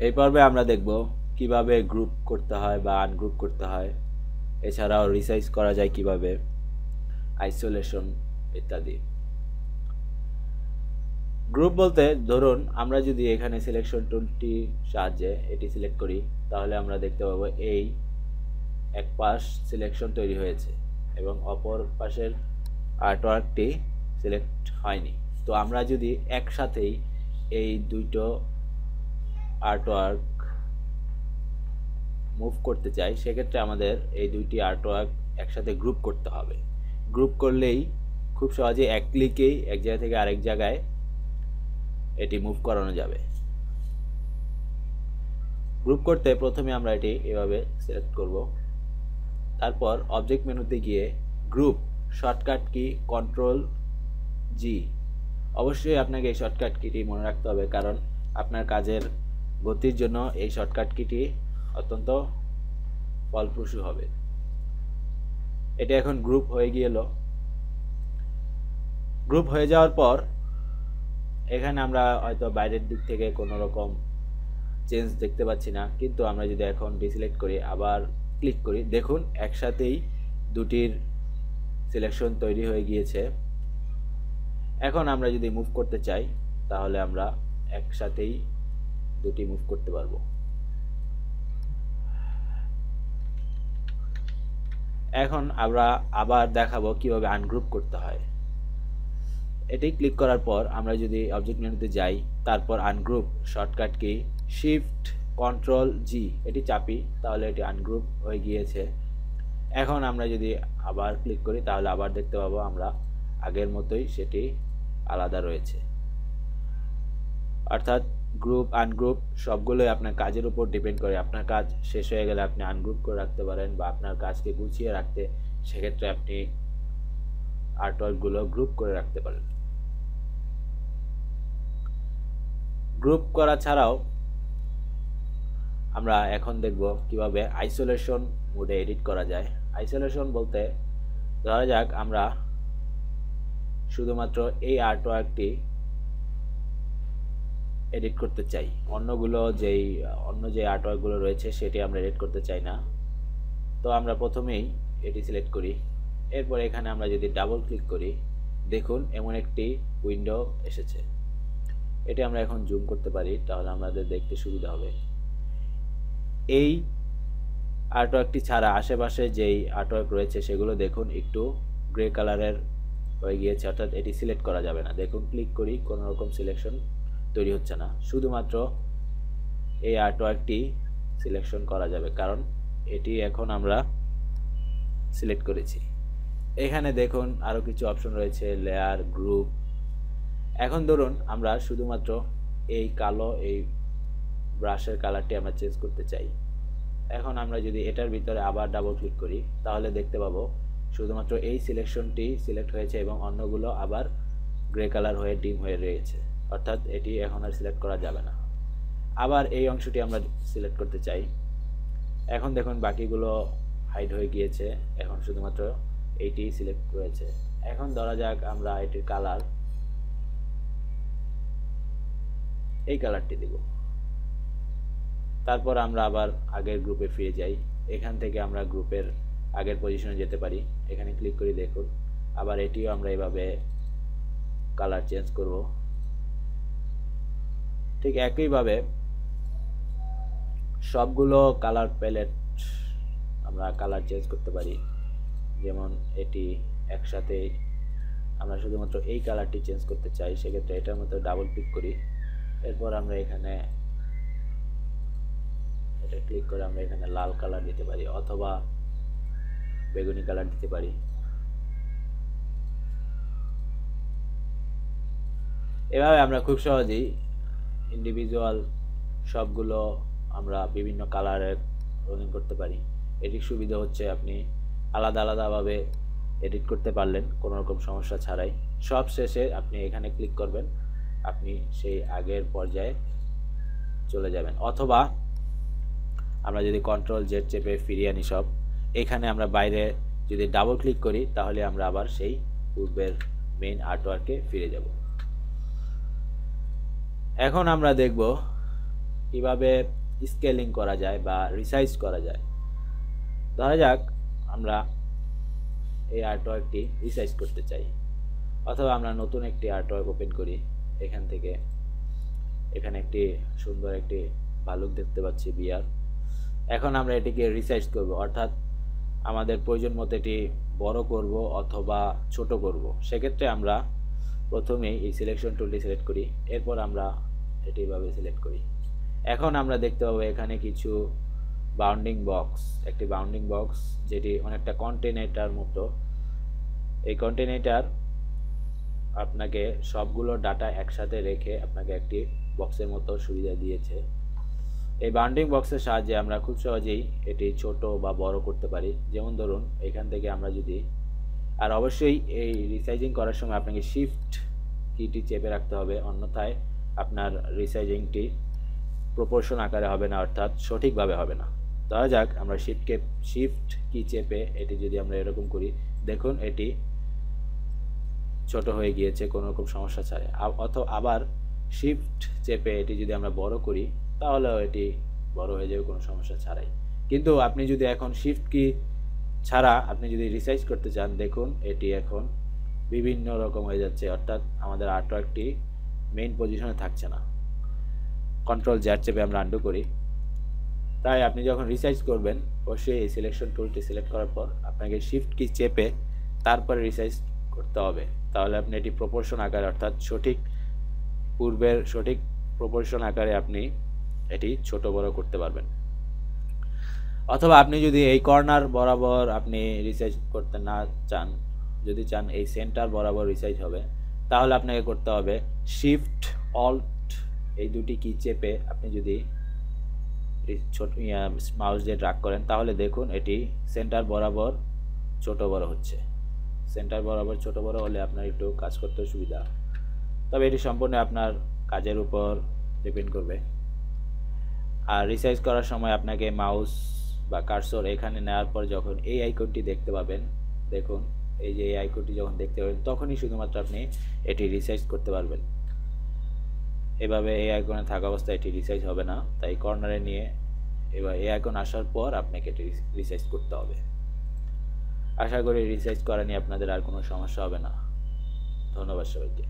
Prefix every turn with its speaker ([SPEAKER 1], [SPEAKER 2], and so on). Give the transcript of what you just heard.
[SPEAKER 1] এই পর্বে আমরা দেখব কিভাবে গ্রুপ করতে হয় বা আনগ্রুপ করতে হয়, এছাড়াও রিসাইজ করা যায় কিভাবে, আইসোলেশন ইত্যাদি। গ্রুপ বলতে ধরুন আমরা যদি এখানে সিলেকশন টুলটি সাহায্যে এটি সিলেক্ট করি, তাহলে আমরা দেখতে পাবো এই এক পাশ সিলেকশন তৈরি হয়েছে এবং অপর পাশের আর্টওয়ার্কটি সিলেক্ট হয়নি। তো আমরা যদি একসাথেই এই দুটো আর্টওয়ার্ক মুভ করতে চাই, সেক্ষেত্রে আমাদের এই দুইটি আর্টওয়ার্ক একসাথে গ্রুপ করতে হবে। গ্রুপ করলেই খুব সহজে এক ক্লিকেই এক জায়গা থেকে আরেক জায়গায় এটি মুভ করানো যাবে। গ্রুপ করতে প্রথমে আমরা এটি এভাবে সিলেক্ট করব, তারপর অবজেক্ট মেনুতে গিয়ে গ্রুপ শর্টকাট কি Ctrl+G। অবশ্যই আপনাকে এই শর্টকাট কিটি মনে রাখতে হবে, কারণ আপনার কাজের গতির জন্য এই শর্টকাট কিটি অত্যন্ত ফলপ্রসূ হবে। এটা এখন গ্রুপ হয়ে গেল। গ্রুপ হয়ে যাওয়ার পর এখানে আমরা হয়তো বাইরের দিক থেকে কোনো রকম চেঞ্জ দেখতে পাচ্ছি না, কিন্তু আমরা যদি এখন ডিসিলেক্ট করি আবার ক্লিক করি, দেখুন একসাথেই দুটির সিলেকশন তৈরি হয়ে গিয়েছে। এখন আমরা যদি মুভ করতে চাই তাহলে আমরা একসাথেই দুটি মুভ করতে পারবো। এখন আমরা আবার দেখাবো কিভাবে আনগ্রুপ করতে হয়। এটি ক্লিক করার পর আমরা যদি অবজেক্ট মেনুতে যাই, তারপর আনগ্রুপ শর্টকাট কি Shift+Ctrl+G এটি চাপি, তাহলে এটি আনগ্রুপ হয়ে গিয়েছে। এখন আমরা যদি আবার ক্লিক করি তাহলে আবার দেখতে পাবো আমরা আগের মতোই সেটি আলাদা রয়েছে। অর্থাৎ গ্রুপ আনগ্রুপ সবগুলোই আপনার কাজের উপর ডিপেন্ড করে। আপনার কাজ শেষ হয়ে গেলে আপনি আনগ্রুপ করে রাখতে পারেন, বা আপনার কাজকে গুছিয়ে রাখতে সেক্ষেত্রে আপনি আর্টওয়ার্কগুলো গ্রুপ করে রাখতে পারেন। গ্রুপ করা ছাড়াও আমরা এখন দেখব কিভাবে আইসোলেশন মোডে এডিট করা যায়। আইসোলেশন বলতে ধরা যাক আমরা শুধুমাত্র এই আর্টওয়ার্কটি এডিট করতে চাই, অন্য যে আর্টওয়ার্কগুলো রয়েছে সেটি আমরা এডিট করতে চাই না। তো আমরা প্রথমেই এটি সিলেক্ট করি, এরপর এখানে আমরা যদি ডাবল ক্লিক করি, দেখুন এমন একটি উইন্ডো এসেছে। এটি আমরা এখন জুম করতে পারি, তাহলে আমাদের দেখতে সুবিধা হবে। এই আর্টওয়ার্কটি ছাড়া আশেপাশে যেই আর্টওয়ার্ক রয়েছে সেগুলো দেখুন একটু গ্রে কালারের হয়ে গিয়েছে, অর্থাৎ এটি সিলেক্ট করা যাবে না। দেখুন ক্লিক করি, কোনো রকম সিলেকশন তৈরি হচ্ছে না, শুধুমাত্র এই আর্টওয়ার্কটি সিলেকশন করা যাবে, কারণ এটি এখন আমরা সিলেক্ট করেছি। এখানে দেখুন আরও কিছু অপশন রয়েছে, লেয়ার, গ্রুপ। এখন ধরুন আমরা শুধুমাত্র এই কালো এই ব্রাশের কালারটি আমরা চেঞ্জ করতে চাই। এখন আমরা যদি এটার ভিতরে আবার ডাবল ক্লিক করি, তাহলে দেখতে পাবো শুধুমাত্র এই সিলেকশনটি সিলেক্ট হয়েছে এবং অন্যগুলো আবার গ্রে কালার হয়ে ডিম হয়ে রয়েছে, অর্থাৎ এটি এখন আর সিলেক্ট করা যাবে না। আবার এই অংশটি আমরা সিলেক্ট করতে চাই, এখন দেখুন বাকিগুলো হাইড হয়ে গিয়েছে, এখন শুধুমাত্র এইটি সিলেক্ট রয়েছে। এখন ধরা যাক আমরা এটির কালার এই কালারটি দেব, তারপর আমরা আবার আগের গ্রুপে ফিরে যাই। এখান থেকে আমরা গ্রুপের আগের পজিশনে যেতে পারি, এখানে ক্লিক করি, দেখুন আবার এটিও আমরা এভাবে কালার চেঞ্জ করব। ঠিক একইভাবে সবগুলো কালার প্যালেট আমরা কালার চেঞ্জ করতে পারি। যেমন এটি একসাথে আমরা শুধুমাত্র এই কালারটি চেঞ্জ করতে চাই, সেক্ষেত্রে এটার মধ্যে ডাবল ক্লিক করি, এরপর আমরা এখানে এটা ক্লিক করে আমরা এখানে লাল কালার দিতে পারি অথবা বেগুনি কালার দিতে পারি। এভাবে আমরা খুব সহজেই ইন্ডিভিজুয়াল সবগুলো আমরা বিভিন্ন কালারের রঙিন করতে পারি। এটির সুবিধা হচ্ছে আপনি আলাদা আলাদাভাবে এডিট করতে পারলেন কোনো রকম সমস্যা ছাড়াই। সব শেষে আপনি এখানে ক্লিক করবেন, আপনি সেই আগের পর্যায়ে চলে যাবেন, অথবা আমরা যদি Ctrl+Z চেপে ফিরিয়ে আনি সব, এখানে আমরা বাইরে যদি ডাবল ক্লিক করি তাহলে আমরা আবার সেই পূর্বের মেইন আর্টওয়ার্কে ফিরে যাব। এখন আমরা দেখব কিভাবে স্কেলিং করা যায় বা রিসাইজ করা যায়। ধরা যাক আমরা এই আর্টওয়ার্কটি রিসাইজ করতে চাই, অথবা আমরা নতুন একটি আর্টওয়ার্ক ওপেন করি। এখান থেকে এখানে একটি সুন্দর একটি ভালুক দেখতে পাচ্ছি বিয়ার। এখন আমরা এটিকে রিসাইজ করব, অর্থাৎ আমাদের প্রয়োজন মতো এটি বড় করব অথবা ছোট করব। সেক্ষেত্রে আমরা প্রথমেই এই সিলেকশন টুলটি সিলেক্ট করি, এরপর আমরা এটি এভাবে সিলেক্ট করি। এখন আমরা দেখতে পাবো এখানে কিছু বাউন্ডিং বক্স, একটি বাউন্ডিং বক্স যেটি অনেকটা কন্টেনার মতো। এই কন্টেনার আপনাকে সবগুলো ডাটা একসাথে রেখে আপনাকে একটি বক্সের মতো সুবিধা দিয়েছে। এই বাউন্ডিং বক্সের সাহায্যে আমরা খুব সহজেই এটি ছোট বা বড় করতে পারি। যেমন ধরুন এখান থেকে আমরা যদি, আর অবশ্যই এই রিসাইজিং করার সময় আপনাকে শিফট কিটি চেপে রাখতে হবে, অন্যথায় আপনার রিসাইজিংটি প্রপোর্শন আকারে হবে না, অর্থাৎ সঠিকভাবে হবে না। ধরা যাক আমরা শিফট কি চেপে এটি যদি আমরা এরকম করি, দেখুন এটি ছোট হয়ে গিয়েছে কোনো রকম সমস্যা ছাড়াই। আবার শিফট চেপে এটি যদি আমরা বড় করি তাহলেও এটি বড় হয়ে যাবে কোনো সমস্যা ছাড়াই। কিন্তু আপনি যদি এখন শিফট কি ছাড়া আপনি যদি রিসাইজ করতে চান, দেখুন এটি এখন বিভিন্ন রকম হয়ে যাচ্ছে, অর্থাৎ আমাদের আর্টওয়ার্কটি মেইন পজিশনে থাকছে না। কন্ট্রোল জ্যাড চেপে আমরা আন্ডু করি। তাই আপনি যখন রিসাইজ করবেন অবশ্যই এই সিলেকশন টুলটি সিলেক্ট করার পর আপনাকে শিফট কি চেপে তারপরে রিসাইজ করতে হবে, তাহলে আপনি এটি প্রপোর্শন আকারে, অর্থাৎ সঠিক পূর্বের সঠিক প্রপোর্শন আকারে আপনি এটি ছোট বড় করতে পারবেন। অথবা আপনি যদি এই কর্নার বরাবর আপনি রিসাইজ করতে না চান, যদি চান এই সেন্টার বরাবর রিসাইজ হবে, তাহলে আপনাকে করতে হবে শিফট অল্ট এই দুটি কি চেপে আপনি যদি ছোট মাউস দিয়ে ড্র্যাগ করেন তাহলে দেখুন এটি সেন্টার বরাবর ছোট বড় হচ্ছে। সেন্টার বরাবর ছোট বড় হলে আপনার একটু কাজ করতে সুবিধা, তবে এটি সম্পূর্ণ আপনার কাজের উপর ডিপেন্ড করবে। আর রিসাইজ করার সময় আপনাকে মাউস বা কার্সর এখানে নেওয়ার পর যখন এই আইকনটি দেখতে পাবেন, দেখুন এই যে এই আইকনটি যখন দেখতে পাবেন তখনই শুধুমাত্র আপনি এটি রিসাইজ করতে পারবেন। এভাবে এই আইকনে থাকা অবস্থায় এটি রিসাইজ হবে না, তাই কর্নারে নিয়ে এবার এই আইকন আসার পর আপনাকে এটি রিসাইজ করতে হবে। আশা করি রিসাইজ করা নিয়ে আপনাদের আর কোনো সমস্যা হবে না। ধন্যবাদ সবাইকে।